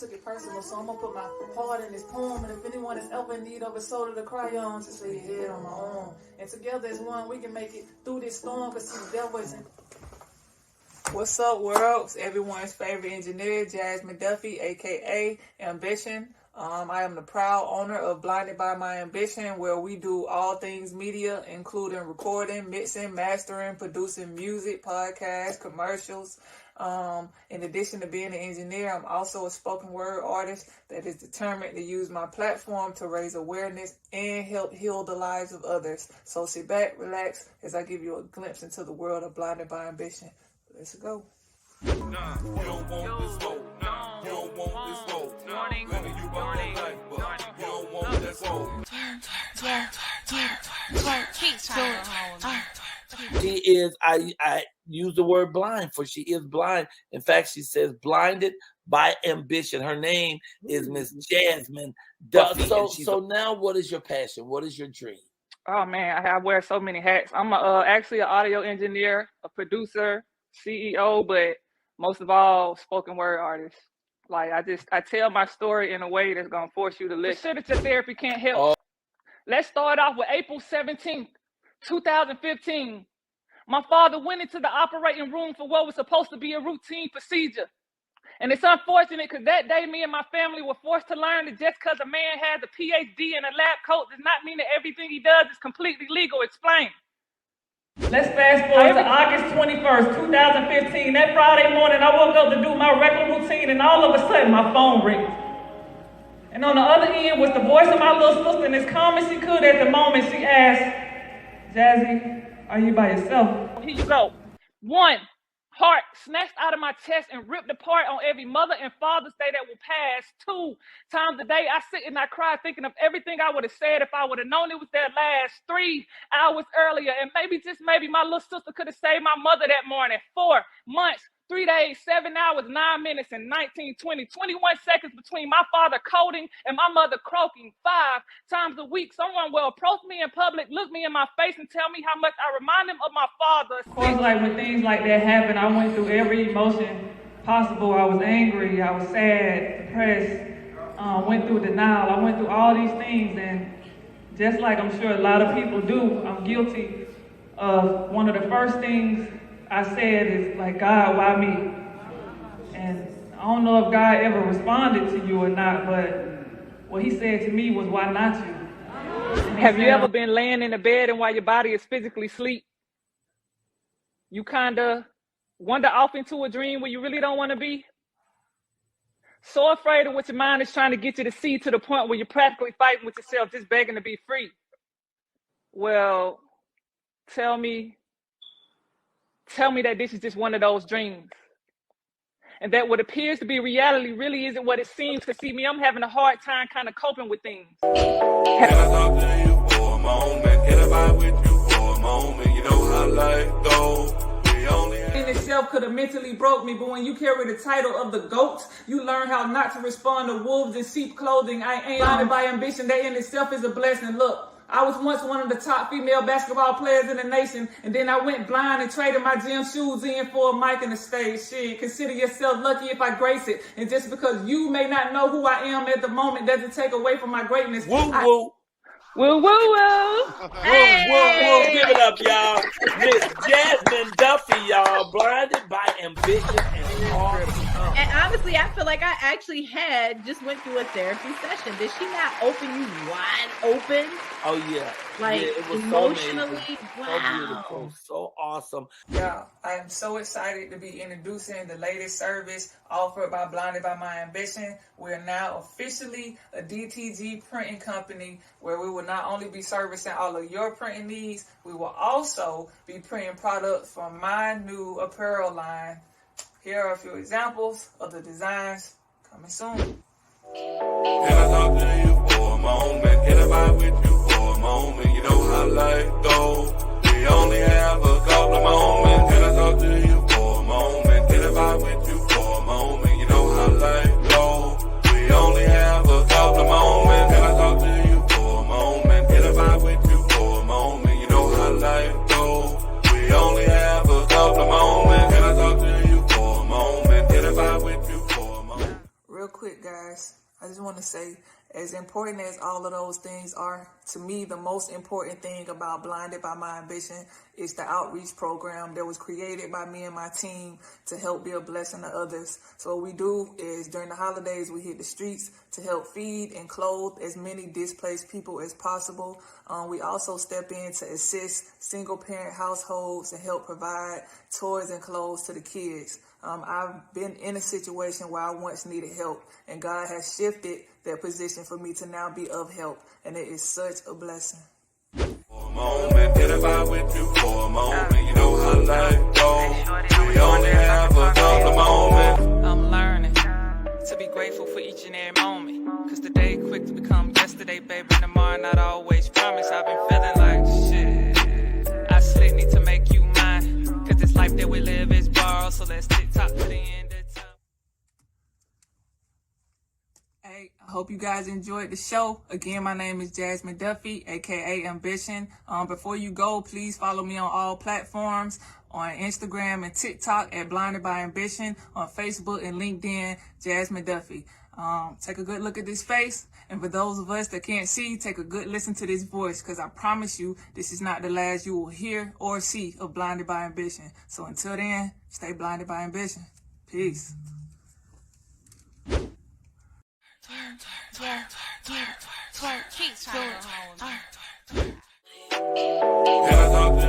took it personal, so I'm gonna put my heart in this poem. And if anyone is ever in need of a shoulder to cry on, just lay your head on my arm. And together as one, we can make it through this storm. Cause see, the devil isn't. What's up, world? It's everyone's favorite engineer, Jasmine Duffey, aka Ambition. I am the proud owner of Blinded by My Ambition, where we do all things media, including recording, mixing, mastering, producing music, podcasts, commercials. In addition to being an engineer, I'm also a spoken word artist that is determined to use my platform to raise awareness and help heal the lives of others. So sit back, relax, as I give you a glimpse into the world of Blinded by Ambition. Let's go. Nah, you don't want this smoke. Nah, you don't want this smoke. Warning, warning, warning. You don't want that smoke. She is, I use the word blind for she is blind. In fact, she says blinded by ambition. Her name is Miss Jasmine Duffey. So now what is your passion? What is your dream? Oh man, I wear so many hats. I'm actually an audio engineer, a producer, CEO, but most of all, spoken word artist. Like I tell my story in a way that's gonna force you to listen. Consider that therapy can't help. Let's start off with April 17th, 2015. My father went into the operating room for what was supposed to be a routine procedure. And it's unfortunate because that day me and my family were forced to learn that just because a man has a PhD and a lab coat does not mean that everything he does is completely legal. Explain. Let's fast forward to August 21st, 2015. That Friday morning, I woke up to do my regular routine, and all of a sudden, my phone rings. And on the other end was the voice of my little sister, and as calm as she could at the moment, she asked, "Jazzy, are you by yourself?" Here you go. 1, heart snatched out of my chest and ripped apart on every Mother and Father's Day that will pass. 2 times a day, I sit and I cry thinking of everything I would have said if I would have known it was their last. 3 hours earlier, and maybe, just maybe, my little sister could have saved my mother that morning. 4 months, 3 days, 7 hours, 9 minutes, and 19, 20, 21 seconds between my father coding and my mother croaking. 5 times a week, someone will approach me in public, look me in my face, and tell me how much I remind them of my father. Of course, like when things like that happen, I went through every emotion possible. I was angry, I was sad, depressed, went through denial. I went through all these things, and just like I'm sure a lot of people do, I'm guilty of one of the first things I said is like, "God, why me?" And I don't know if God ever responded to you or not, but what he said to me was, "Why not you?" Have you ever been laying in the bed and while your body is physically asleep, you kind of wander off into a dream where you really don't want to be? So afraid of what your mind is trying to get you to see, to the point where you're practically fighting with yourself, just begging to be free. Well, tell me that this is just one of those dreams, and that what appears to be reality really isn't what it seems. To see me, I'm having a hard time kind of coping with things. Can I talk to you for a moment? Can I vibe with you for a moment? You know how life goes. In itself could have mentally broke me, but when you carry the title of the GOAT, you learn how not to respond to wolves in sheep clothing. I ain't blinded by ambition. That in itself is a blessing. Look, I was once one of the top female basketball players in the nation, and then I went blind and traded my gym shoes in for a mic and a stage. Shit, consider yourself lucky if I grace it. And just because you may not know who I am at the moment doesn't take away from my greatness. Woo, woo. Woo, woo, woo. Hey. Woo, woo. Give it up, y'all. Miss Jasmine Duffey, y'all. Blinded by ambition and awesome. And honestly, I feel like I actually just went through a therapy session. Did she not open you wide open? Oh, yeah. Like, yeah, it was emotionally, so wow. So beautiful, so awesome. Yeah, I am so excited to be introducing the latest service offered by Blinded by My Ambition. We are now officially a DTG printing company where we will not only be servicing all of your printing needs, we will also be printing products from my new apparel line. Here are a few examples of the designs coming soon. Can I talk to you for a moment? Can I vibe with you for a moment? You know how life goes. We only have a couple of moments. Can I talk to you for a moment? Can I vibe with you for a moment? You know how life goes. We only have a couple of moments. Can I talk to you for a moment? Can I vibe with you for a moment? You know how life goes. We only have a couple of moments. Can I talk to you for a moment? Can I vibe with you for a moment? Real quick, guys. say, as important as all of those things are, to me, the most important thing about Blinded by My Ambition is the outreach program that was created by me and my team to help be a blessing to others. So what we do is during the holidays, we hit the streets to help feed and clothe as many displaced people as possible. We also step in to assist single parent households and help provide toys and clothes to the kids. I've been in a situation where I once needed help, and God has shifted that position for me to now be of help, and it is such a blessing. For a moment, get about with you for a moment. You know how life goes. We only have a couple of moments. I'm learning to be grateful for each and every moment. Cause the day quick to become yesterday, baby. Tomorrow not always promise. I've been feeling like shit. I slick need to make you mine. Cause this life that we live is borrowed. So let's tick tock to the end of time. Hey, I hope you guys enjoyed the show. Again, my name is Jasmine Duffey, aka Ambition. Before you go, please follow me on all platforms, on Instagram and TikTok at Blinded by Ambition, on Facebook and LinkedIn, Jasmine Duffey. Take a good look at this face, and for those of us that can't see, take a good listen to this voice, because I promise you, this is not the last you will hear or see of Blinded by Ambition. So until then, stay blinded by ambition. Peace. Can I talk to